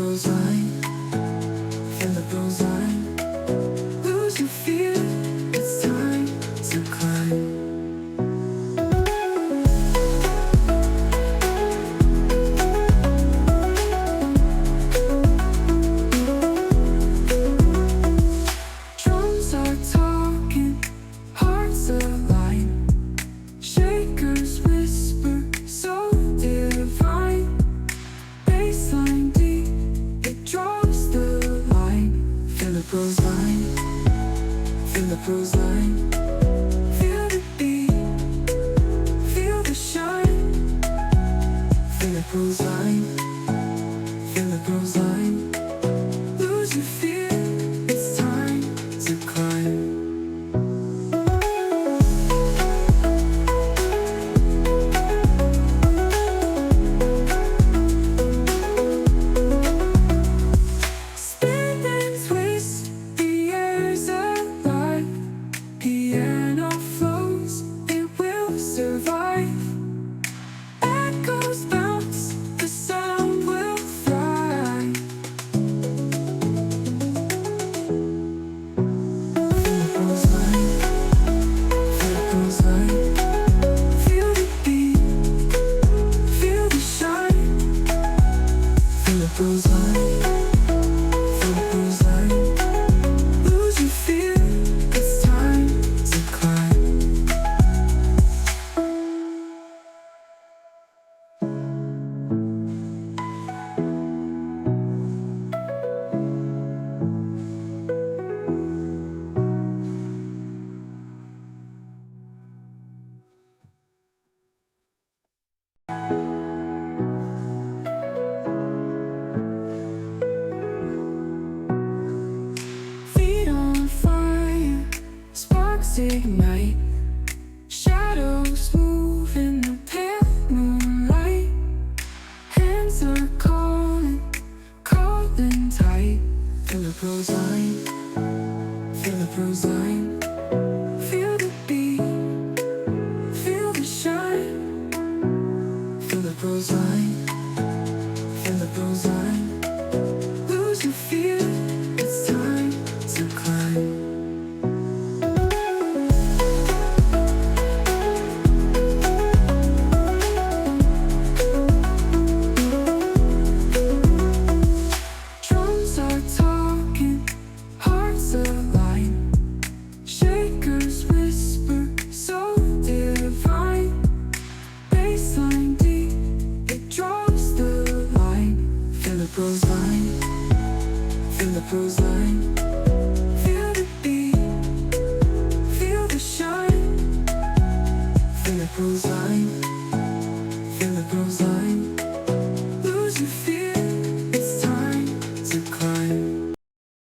cruise line, feel the cruise line. Lose your fear, it's time to climb. Drums are talking, hearts align. Shakers whisper, so divine. Bassline deep, it draws the line. Feel the cruise line, feel the cruise line. Feel the beat, feel the shine. Feel the cruise line, feel the cruise line. Lose your fear, it's time to climb. Spin and twist, the air's alive. Piano flows, it will survive. Echoes bounce, the sound will thrive. Feel the cruise line, feel the cruise line. Feel the beat, feel the shine. Feel the cruise line.